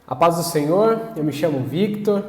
A paz do Senhor, eu me chamo Victor,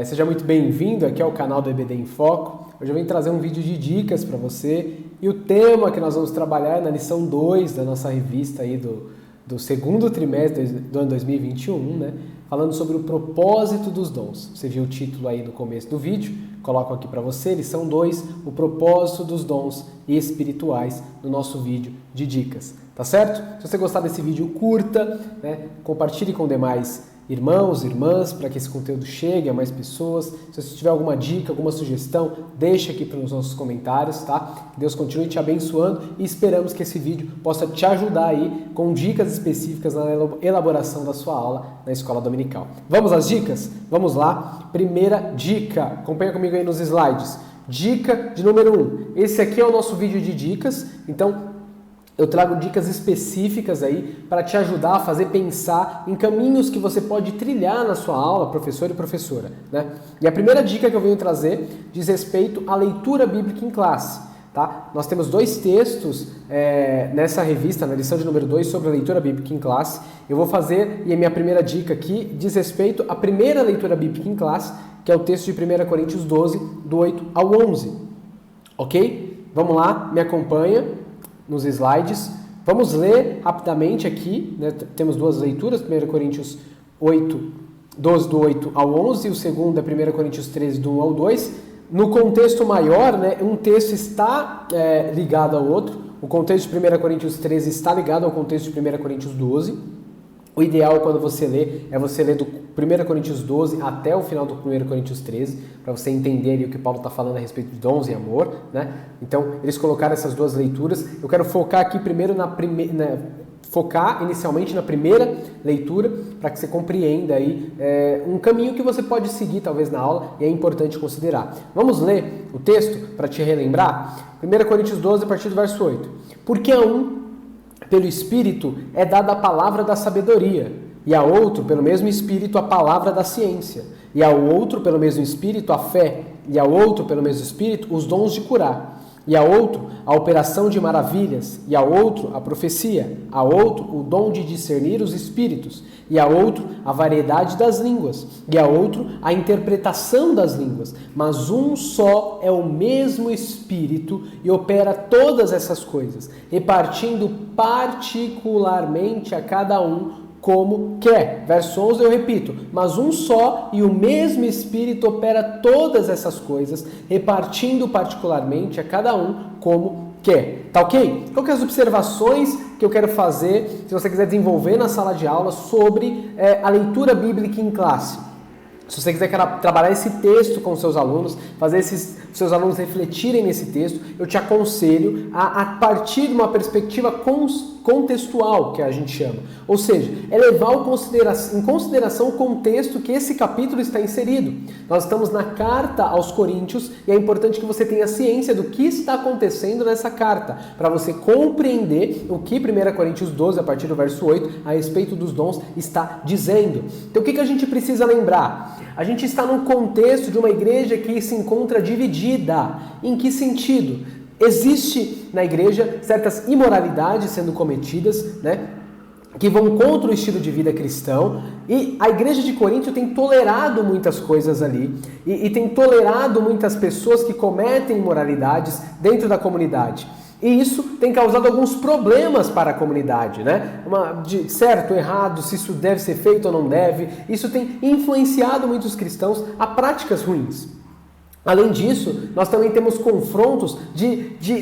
seja muito bem-vindo aqui ao canal do EBD em Foco. Hoje eu venho trazer um vídeo de dicas para você e o tema que nós vamos trabalhar é na lição 2 da nossa revista aí do segundo trimestre do ano 2021, né? Falando sobre o propósito dos dons. Você viu o título aí no começo do vídeo, coloco aqui para você, lição 2, o propósito dos dons espirituais no nosso vídeo de dicas, tá certo? Se você gostar desse vídeo, curta, né? Compartilhe com demais irmãos, irmãs, para que esse conteúdo chegue a mais pessoas. Se você tiver alguma dica, alguma sugestão, deixa aqui para os nossos comentários, tá? Que Deus continue te abençoando e esperamos que esse vídeo possa te ajudar aí com dicas específicas na elaboração da sua aula na escola dominical. Vamos às dicas? Vamos lá. Primeira dica, acompanha comigo aí nos slides. Dica de número 1. Esse aqui é o nosso vídeo de dicas, então eu trago dicas específicas aí para te ajudar a fazer pensar em caminhos que você pode trilhar na sua aula, professor e professora, né? E a primeira dica que eu venho trazer diz respeito à leitura bíblica em classe, tá? Nós temos 2 textos nessa revista, na lição de número 2, sobre a leitura bíblica em classe. Eu vou fazer, e a minha primeira dica aqui diz respeito à primeira leitura bíblica em classe, que é o texto de 1 Coríntios 12, do 8 ao 11, ok? Vamos lá, me acompanha nos slides. Vamos ler rapidamente aqui, né? Temos 2 leituras, 1 Coríntios 8, 12 do 8 ao 11, e o segundo é 1 Coríntios 13 do 1 ao 2. No contexto maior, né, um texto está ligado ao outro. O contexto de 1 Coríntios 13 está ligado ao contexto de 1 Coríntios 12. O ideal quando você lê é você ler do 1 Coríntios 12 até o final do 1 Coríntios 13, para você entender ali o que Paulo está falando a respeito de dons e amor, né? Então, eles colocaram essas 2 leituras. Eu quero focar aqui primeiro focar inicialmente na primeira leitura, para que você compreenda aí um caminho que você pode seguir talvez na aula e é importante considerar. Vamos ler o texto para te relembrar? 1 Coríntios 12, a partir do verso 8. Porque a um, pelo Espírito, é dada a palavra da sabedoria, e a outro, pelo mesmo Espírito, a palavra da ciência, e ao outro, pelo mesmo Espírito, a fé, e ao outro, pelo mesmo Espírito, os dons de curar, e a outro, a operação de maravilhas, e a outro, a profecia, a outro, o dom de discernir os espíritos, e a outro, a variedade das línguas, e a outro, a interpretação das línguas. Mas um só é o mesmo Espírito e opera todas essas coisas, repartindo particularmente a cada um como quer. Verso 11 eu repito, mas um só e o mesmo Espírito opera todas essas coisas, repartindo particularmente a cada um como quer. Tá ok? Qual que são as observações que eu quero fazer, se você quiser desenvolver na sala de aula, sobre a leitura bíblica em classe? Se você quiser trabalhar esse texto com seus alunos, fazer seus alunos refletirem nesse texto, eu te aconselho a partir de uma perspectiva contextual, que a gente chama. Ou seja, é levar em consideração o contexto que esse capítulo está inserido. Nós estamos na carta aos Coríntios e é importante que você tenha ciência do que está acontecendo nessa carta, para você compreender o que 1 Coríntios 12, a partir do verso 8, a respeito dos dons, está dizendo. Então o que a gente precisa lembrar? A gente está num contexto de uma igreja que se encontra dividida. Em que sentido? Existe na igreja certas imoralidades sendo cometidas, né, que vão contra o estilo de vida cristão, e a igreja de Corinto tem tolerado muitas coisas ali, e tem tolerado muitas pessoas que cometem imoralidades dentro da comunidade. E isso tem causado alguns problemas para a comunidade, né? De certo, errado, se isso deve ser feito ou não deve. Isso tem influenciado muitos cristãos a práticas ruins. Além disso, nós também temos confrontos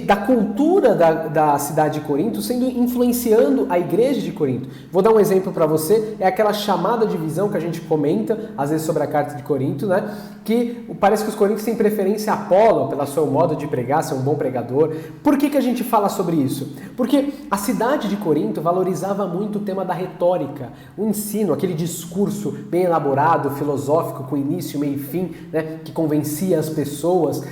da cultura da cidade de Corinto influenciando a igreja de Corinto. Vou dar um exemplo para você, é aquela chamada divisão que a gente comenta, às vezes, sobre a carta de Corinto, né? Que parece que os coríntios têm preferência a Apolo, pelo seu modo de pregar, ser um bom pregador. Por que a gente fala sobre isso? Porque a cidade de Corinto valorizava muito o tema da retórica, o ensino, aquele discurso bem elaborado, filosófico, com início, meio e fim, né? Que convencia as pessoas.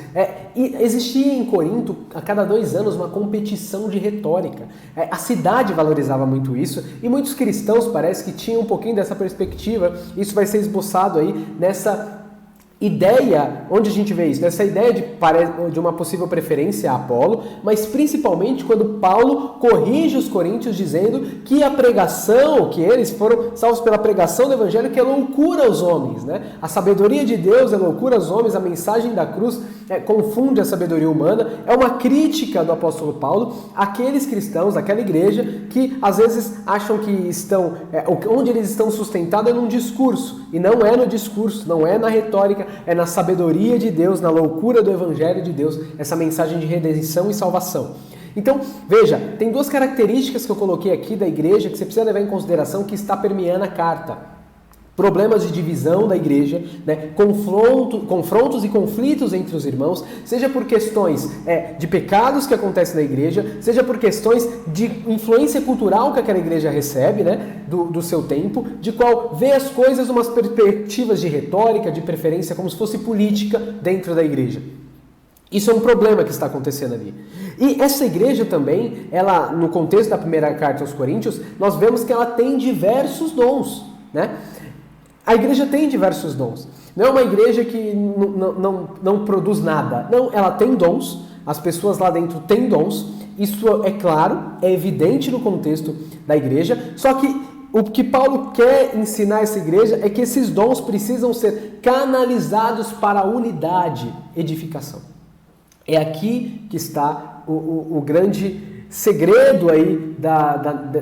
E existia em Corinto, a cada 2 anos, uma competição de retórica. A cidade valorizava muito isso e muitos cristãos parece que tinham um pouquinho dessa perspectiva. Isso vai ser esboçado aí ideia, onde a gente vê isso? Nessa ideia de uma possível preferência a Apolo, mas principalmente quando Paulo corrige os coríntios dizendo que a pregação, que eles foram salvos pela pregação do evangelho, que é loucura aos homens, né? A sabedoria de Deus é loucura aos homens, a mensagem da cruz confunde a sabedoria humana. É uma crítica do apóstolo Paulo àqueles cristãos, àquela igreja, que às vezes acham que estão, onde eles estão sustentados é num discurso, e não é no discurso, não é na retórica, é na sabedoria de Deus, na loucura do evangelho de Deus, essa mensagem de redenção e salvação. Então, veja, tem duas características que eu coloquei aqui da igreja que você precisa levar em consideração que está permeando a carta. Problemas de divisão da igreja, né? Confrontos e conflitos entre os irmãos, seja por questões de pecados que acontecem na igreja, seja por questões de influência cultural que aquela igreja recebe, né? do seu tempo, de qual vê as coisas umas perspectivas de retórica, de preferência, como se fosse política dentro da igreja. Isso é um problema que está acontecendo ali. E essa igreja também, ela, no contexto da primeira carta aos Coríntios, nós vemos que ela tem diversos dons, né? A igreja tem diversos dons. Não é uma igreja que não produz nada. Não, ela tem dons. As pessoas lá dentro têm dons. Isso é claro, é evidente no contexto da igreja. Só que o que Paulo quer ensinar a essa igreja é que esses dons precisam ser canalizados para a unidade, edificação. É aqui que está o grande segredo aí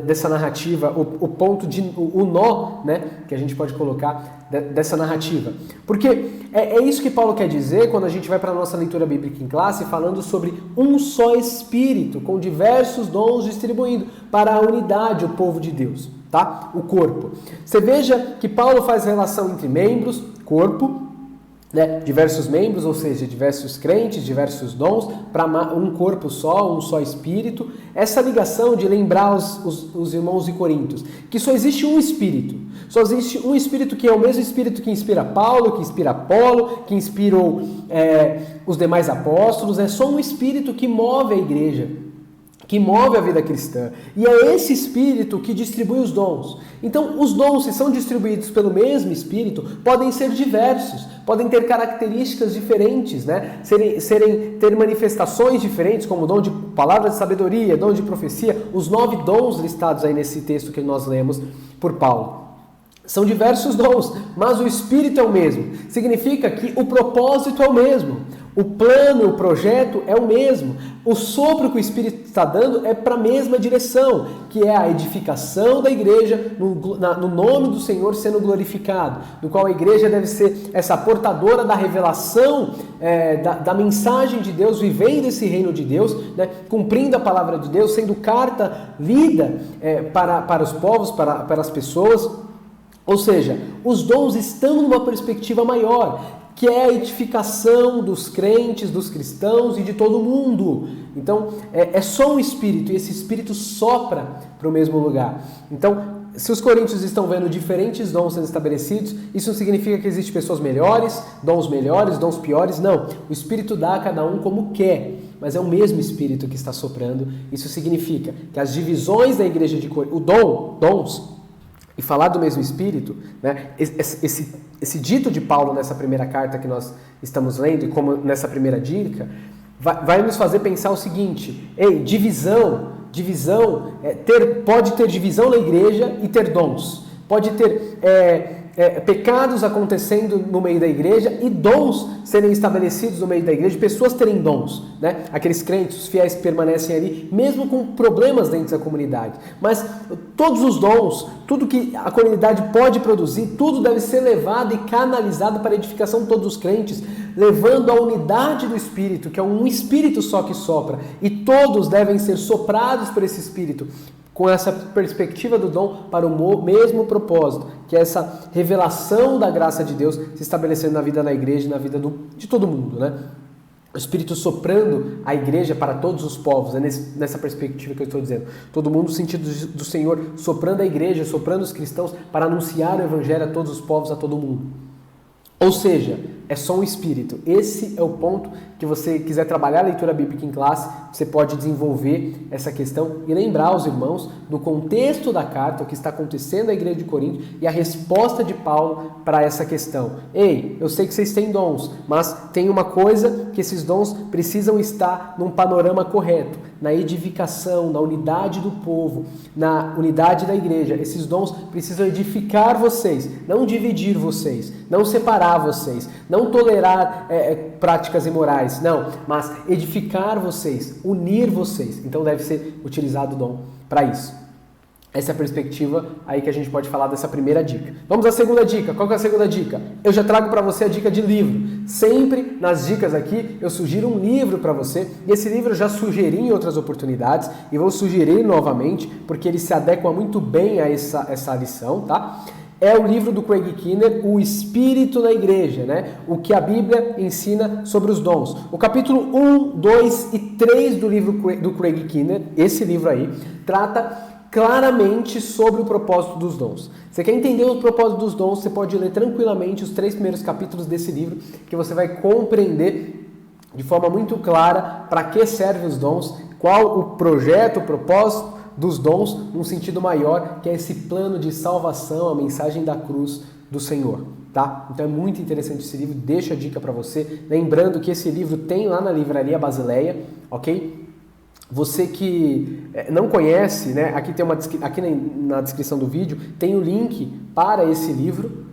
dessa narrativa, o ponto o nó, né, que a gente pode colocar dessa narrativa. Porque é isso que Paulo quer dizer quando a gente vai para a nossa leitura bíblica em classe, falando sobre um só Espírito, com diversos dons distribuindo para a unidade, o povo de Deus, tá? O corpo. Você veja que Paulo faz relação entre membros, corpo, né? Diversos membros, ou seja, diversos crentes, diversos dons, para um corpo só, um só Espírito. Essa ligação de lembrar os irmãos de Coríntios, que só existe um Espírito. Só existe um Espírito que é o mesmo Espírito que inspira Paulo, que inspira Apolo, que inspirou os demais apóstolos. É só um Espírito que move a igreja, que move a vida cristã. E é esse Espírito que distribui os dons. Então, os dons, se são distribuídos pelo mesmo Espírito, podem ser diversos, podem ter características diferentes, né? Ter manifestações diferentes, como dom de palavra de sabedoria, dom de profecia, os 9 dons listados aí nesse texto que nós lemos por Paulo. São diversos dons, mas o Espírito é o mesmo. Significa que o propósito é o mesmo. O plano, o projeto é o mesmo. O sopro que o Espírito está dando é para a mesma direção, que é a edificação da igreja no nome do Senhor sendo glorificado, no qual a igreja deve ser essa portadora da revelação, da mensagem de Deus, vivendo esse reino de Deus, né, cumprindo a palavra de Deus, sendo carta lida para os povos, para as pessoas. Ou seja, os dons estão numa perspectiva maior, que é a edificação dos crentes, dos cristãos e de todo mundo. Então, é só um Espírito, e esse Espírito sopra para o mesmo lugar. Então, se os coríntios estão vendo diferentes dons sendo estabelecidos, isso não significa que existem pessoas melhores, dons piores, não. O Espírito dá a cada um como quer, mas é o mesmo Espírito que está soprando. Isso significa que as divisões da igreja de Corinto, dons, e falar do mesmo Espírito, né? Esse dito de Paulo nessa primeira carta que nós estamos lendo, e como nessa primeira dica, vai nos fazer pensar o seguinte: divisão pode ter divisão na igreja e ter dons. Pode ter pecados acontecendo no meio da igreja e dons serem estabelecidos no meio da igreja, pessoas terem dons, né? Aqueles crentes, os fiéis que permanecem ali, mesmo com problemas dentro da comunidade. Mas todos os dons, tudo que a comunidade pode produzir, tudo deve ser levado e canalizado para a edificação de todos os crentes, levando a unidade do Espírito, que é um Espírito só que sopra, e todos devem ser soprados por esse Espírito, com essa perspectiva do dom para o mesmo propósito, que é essa revelação da graça de Deus se estabelecendo na vida da igreja e na vida de todo mundo, né? O Espírito soprando a igreja para todos os povos, é nessa perspectiva que eu estou dizendo. Todo mundo no sentido do Senhor soprando a igreja, soprando os cristãos para anunciar o Evangelho a todos os povos, a todo mundo. Ou seja, é só um espírito. Esse é o ponto que você quiser trabalhar a leitura bíblica em classe, você pode desenvolver essa questão e lembrar os irmãos do contexto da carta, o que está acontecendo na igreja de Corinto e a resposta de Paulo para essa questão. Ei, eu sei que vocês têm dons, mas tem uma coisa que esses dons precisam estar num panorama correto, na edificação, na unidade do povo, na unidade da igreja. Esses dons precisam edificar vocês, não dividir vocês, não separar vocês, não tolerar práticas imorais, não, mas edificar vocês, unir vocês. Então deve ser utilizado o dom para isso. Essa é a perspectiva aí que a gente pode falar dessa primeira dica. Vamos à segunda dica. Qual que é a segunda dica? Eu já trago para você a dica de livro. Sempre nas dicas aqui eu sugiro um livro para você. E esse livro eu já sugeri em outras oportunidades e vou sugerir novamente porque ele se adequa muito bem a essa lição, tá? É o livro do Craig Keener, O Espírito na Igreja, né? O que a Bíblia ensina sobre os dons. O capítulo 1, 2 e 3 do livro do Craig Keener, esse livro aí, trata claramente sobre o propósito dos dons. Você quer entender o propósito dos dons, você pode ler tranquilamente os 3 primeiros capítulos desse livro, que você vai compreender de forma muito clara para que servem os dons, qual o projeto, o propósito dos dons, num sentido maior, que é esse plano de salvação, a mensagem da cruz do Senhor, tá? Então é muito interessante esse livro, deixa a dica para você, lembrando que esse livro tem lá na Livraria Basileia, ok? Você que não conhece, né? Aqui na descrição do vídeo tem o link para esse livro,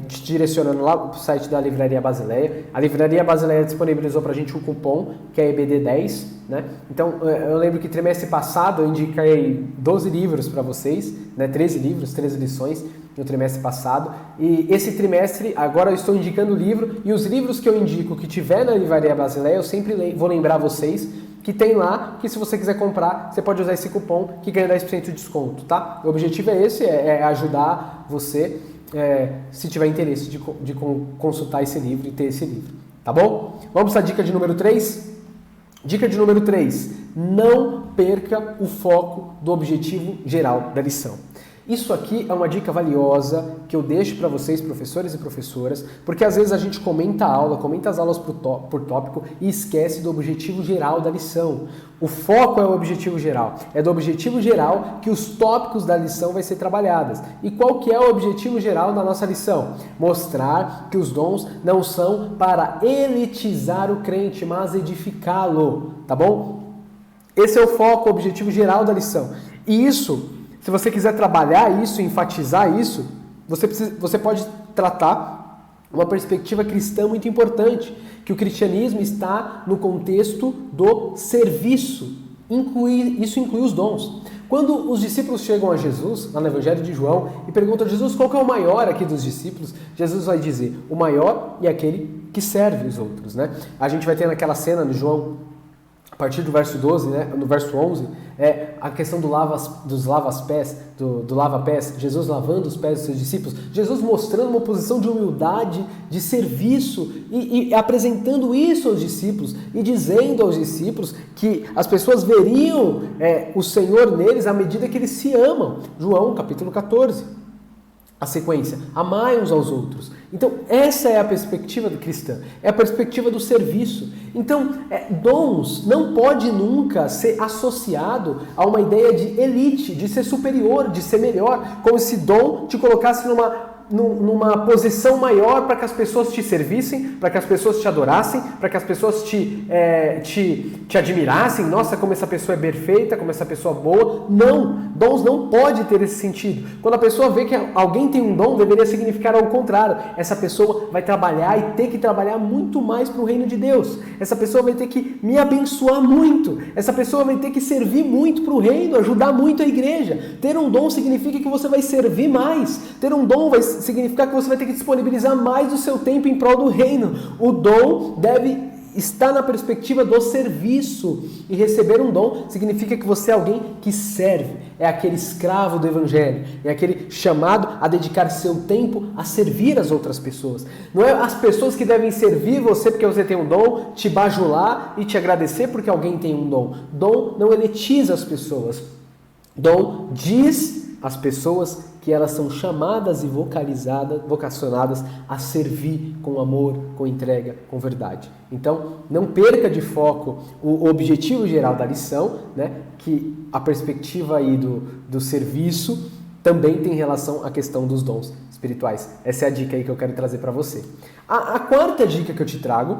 te direcionando lá para o site da Livraria Basileia. A Livraria Basileia disponibilizou para a gente um cupom, que é EBD10, né? Então, eu lembro que trimestre passado eu indiquei 12 livros para vocês, né? 13 livros, 13 lições no trimestre passado. E esse trimestre, agora eu estou indicando o livro, e os livros que eu indico que tiver na Livraria Basileia, eu sempre vou lembrar vocês que tem lá, que se você quiser comprar, você pode usar esse cupom que ganha 10% de desconto, tá? O objetivo é esse, é ajudar você, se tiver interesse de consultar esse livro e ter esse livro, tá bom? Vamos à dica de número 3? Dica de número 3, não perca o foco do objetivo geral da lição. Isso aqui é uma dica valiosa que eu deixo para vocês, professores e professoras, porque às vezes a gente comenta a aula, comenta as aulas por tópico e esquece do objetivo geral da lição. O foco é o objetivo geral. É do objetivo geral que os tópicos da lição vai ser trabalhados. E qual que é o objetivo geral da nossa lição? Mostrar que os dons não são para elitizar o crente, mas edificá-lo, tá bom? Esse é o foco, o objetivo geral da lição. E isso, se você quiser trabalhar isso, enfatizar isso, você pode tratar uma perspectiva cristã muito importante, que o cristianismo está no contexto do serviço. Isso inclui os dons. Quando os discípulos chegam a Jesus, lá no Evangelho de João, e perguntam a Jesus qual que é o maior aqui dos discípulos, Jesus vai dizer, o maior é aquele que serve os outros, né? A gente vai ter naquela cena no João, a partir do verso 12, né, no verso 11, a questão do lava-pés, Jesus lavando os pés dos seus discípulos, Jesus mostrando uma posição de humildade, de serviço e apresentando isso aos discípulos e dizendo aos discípulos que as pessoas veriam o Senhor neles à medida que eles se amam. João capítulo 14. A sequência, amai uns aos outros. Então, essa é a perspectiva cristã, é a perspectiva do serviço. Então, dons não pode nunca ser associado a uma ideia de elite, de ser superior, de ser melhor, como se dom te colocasse numa posição maior para que as pessoas te servissem, para que as pessoas te adorassem, para que as pessoas te admirassem. Nossa, como essa pessoa é perfeita, como essa pessoa é boa. Não, dons não pode ter esse sentido. Quando a pessoa vê que alguém tem um dom, deveria significar ao contrário. Essa pessoa vai trabalhar e ter que trabalhar muito mais para o reino de Deus. Essa pessoa vai ter que me abençoar muito. Essa pessoa vai ter que servir muito para o reino, ajudar muito a igreja. Ter um dom significa que você vai servir mais. Ter um dom vai significar que você vai ter que disponibilizar mais do seu tempo em prol do reino. O dom deve estar na perspectiva do serviço. E receber um dom significa que você é alguém que serve. É aquele escravo do evangelho. É aquele chamado a dedicar seu tempo a servir as outras pessoas. Não é as pessoas que devem servir você porque você tem um dom, te bajular e te agradecer porque alguém tem um dom. Dom não elitiza as pessoas. Dom diz as pessoas que elas são chamadas e vocacionadas a servir com amor, com entrega, com verdade. Então, não perca de foco o objetivo geral da lição, né? Que a perspectiva aí do serviço também tem relação à questão dos dons espirituais. Essa é a dica aí que eu quero trazer para você. A quarta dica que eu te trago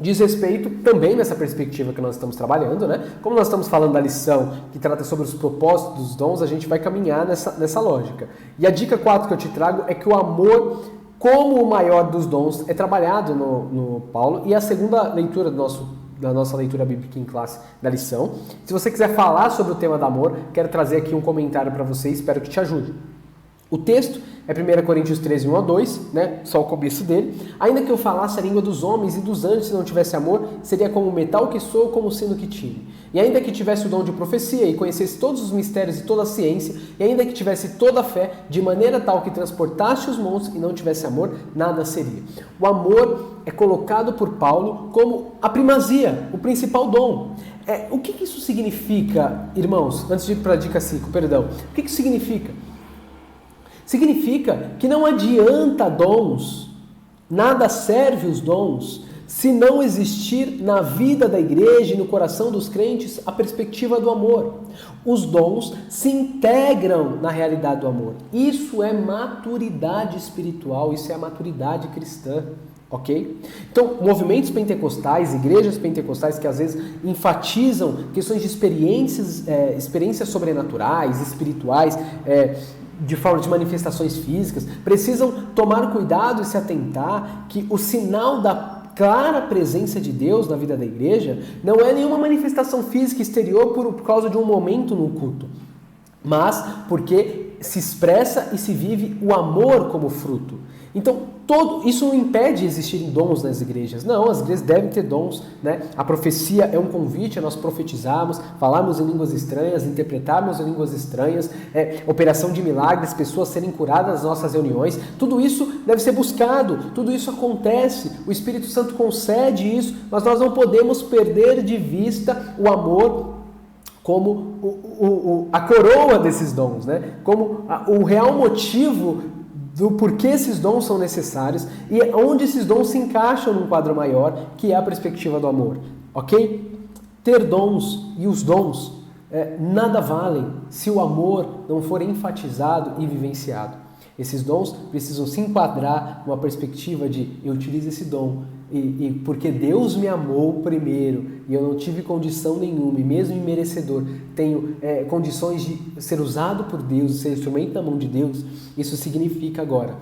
diz respeito também nessa perspectiva que nós estamos trabalhando, né? Como nós estamos falando da lição que trata sobre os propósitos dos dons, a gente vai caminhar nessa lógica. E a dica 4 que eu te trago é que o amor, como o maior dos dons, é trabalhado no Paulo, e a segunda leitura da nossa leitura bíblica em classe da lição. Se você quiser falar sobre o tema do amor, quero trazer aqui um comentário para você, espero que te ajude. O texto é 1 Coríntios 13, 1 a 2, né? Só o começo dele. Ainda que eu falasse a língua dos homens e dos anjos, se não tivesse amor, seria como o metal que soa ou como o sino que tine. E ainda que tivesse o dom de profecia e conhecesse todos os mistérios e toda a ciência, e ainda que tivesse toda a fé, de maneira tal que transportasse os montes e não tivesse amor, nada seria. O amor é colocado por Paulo como a primazia, o principal dom. O que isso significa, irmãos? Antes de ir para a dica 5, perdão. O que isso significa? Significa que não adianta dons, nada serve os dons, se não existir na vida da igreja e no coração dos crentes a perspectiva do amor. Os dons se integram na realidade do amor. Isso é maturidade espiritual, isso é a maturidade cristã. Ok? Então, movimentos pentecostais, igrejas pentecostais que às vezes enfatizam questões de experiências sobrenaturais, espirituais, de forma de manifestações físicas, precisam tomar cuidado e se atentar que o sinal da clara presença de Deus na vida da igreja não é nenhuma manifestação física exterior por causa de um momento no culto, mas porque se expressa e se vive o amor como fruto. Então, isso não impede existirem dons nas igrejas. Não, as igrejas devem ter dons, né? A profecia é um convite a nós profetizarmos, falarmos em línguas estranhas, interpretarmos em línguas estranhas, operação de milagres, pessoas serem curadas nas nossas reuniões. Tudo isso deve ser buscado, tudo isso acontece, o Espírito Santo concede isso, mas nós não podemos perder de vista o amor como a coroa desses dons, né? Como o real motivo do porquê esses dons são necessários e onde esses dons se encaixam num quadro maior, que é a perspectiva do amor, ok? Ter dons e os dons nada valem se o amor não for enfatizado e vivenciado. Esses dons precisam se enquadrar numa perspectiva de eu utilizo esse dom e porque Deus me amou primeiro e eu não tive condição nenhuma e mesmo imerecedor tenho condições de ser usado por Deus, ser instrumento na mão de Deus. Isso significa agora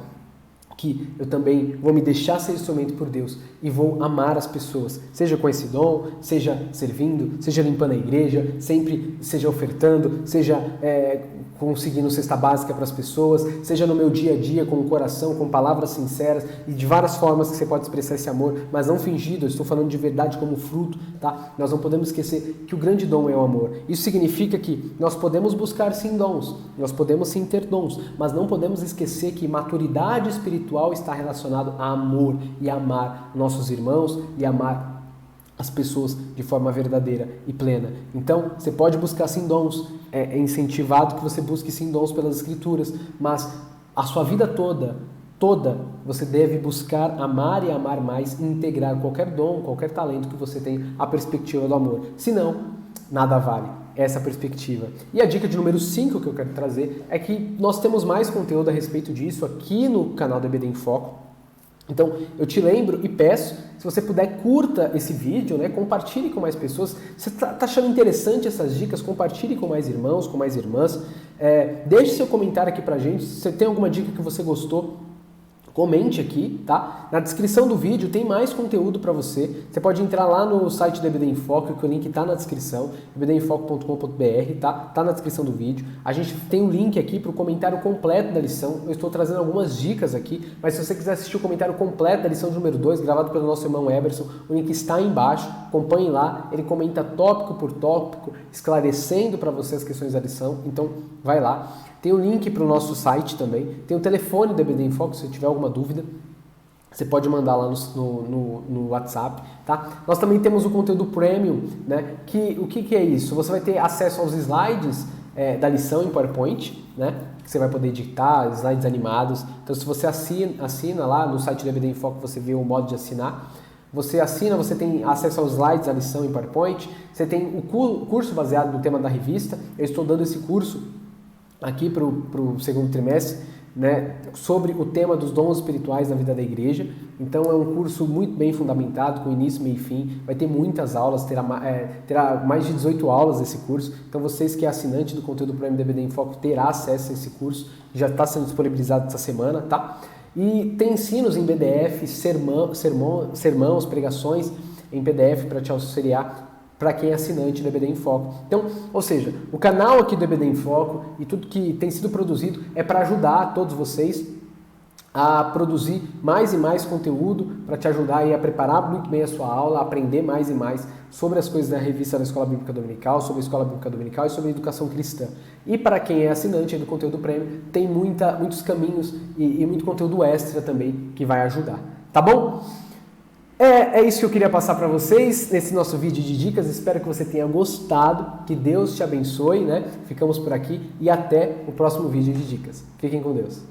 que eu também vou me deixar ser instrumento por Deus e vou amar as pessoas, seja com esse dom, seja servindo, seja limpando a igreja, sempre seja ofertando, seja conseguindo cesta básica para as pessoas, seja no meu dia a dia, com o coração, com palavras sinceras e de várias formas que você pode expressar esse amor, mas não fingido, eu estou falando de verdade como fruto, tá? Nós não podemos esquecer que o grande dom é o amor. Isso significa que nós podemos buscar sim dons, nós podemos sim ter dons, mas não podemos esquecer que maturidade espiritual está relacionado a amor e amar nossos irmãos e amar as pessoas de forma verdadeira e plena. Então, você pode buscar sim dons, é incentivado que você busque sim dons pelas Escrituras, mas a sua vida toda, você deve buscar amar e amar mais e integrar qualquer dom, qualquer talento que você tem à perspectiva do amor. Senão, nada vale essa perspectiva. E a dica de número 5 que eu quero trazer é que nós temos mais conteúdo a respeito disso aqui no canal do EBD em Foco. Então, eu te lembro e peço, se você puder, curta esse vídeo, né? Compartilhe com mais pessoas. Você está achando interessante essas dicas? Compartilhe com mais irmãos, com mais irmãs. Deixe seu comentário aqui pra gente. Se você tem alguma dica que você gostou, comente aqui, tá? Na descrição do vídeo tem mais conteúdo para você. Você pode entrar lá no site do EBD em Foco, que o link está na descrição, ebdemfoco.com.br, tá? Tá na descrição do vídeo. A gente tem um link aqui para o comentário completo da lição. Eu estou trazendo algumas dicas aqui, mas se você quiser assistir o comentário completo da lição de número 2, gravado pelo nosso irmão Eberson, o link está aí embaixo. Acompanhe lá, ele comenta tópico por tópico, esclarecendo para você as questões da lição. Então, vai lá. Tem o link para o nosso site também, tem o telefone do EBD em Foco, se tiver alguma dúvida, você pode mandar lá no WhatsApp, tá? Nós também temos o conteúdo premium, né? O que é isso? Você vai ter acesso aos slides da lição em PowerPoint, né? Que você vai poder editar, slides animados. Então, se você assina lá no site do EBD em Foco, você vê o modo de assinar. Você assina, você tem acesso aos slides, à lição em PowerPoint. Você tem o curso baseado no tema da revista. Eu estou dando esse curso aqui para o segundo trimestre, né, sobre o tema dos dons espirituais na vida da igreja. Então é um curso muito bem fundamentado, com início, meio e fim. Vai ter muitas aulas, terá mais de 18 aulas esse curso. Então vocês que é assinante do conteúdo do Prêmio EBD em Foco terá acesso a esse curso. Já está sendo disponibilizado essa semana, tá? E tem ensinos em PDF, sermãos, pregações em PDF para te auxiliar para quem é assinante do EBD em Foco. Então, ou seja, o canal aqui do EBD em Foco e tudo que tem sido produzido é para ajudar todos vocês a produzir mais e mais conteúdo para te ajudar aí a preparar muito bem a sua aula, a aprender mais e mais sobre as coisas da revista da Escola Bíblica Dominical, sobre a Escola Bíblica Dominical e sobre a educação cristã. E para quem é assinante do conteúdo prêmio, tem muitos caminhos e muito conteúdo extra também que vai ajudar. Tá bom? É isso que eu queria passar para vocês nesse nosso vídeo de dicas. Espero que você tenha gostado, que Deus te abençoe, né? Ficamos por aqui e até o próximo vídeo de dicas. Fiquem com Deus.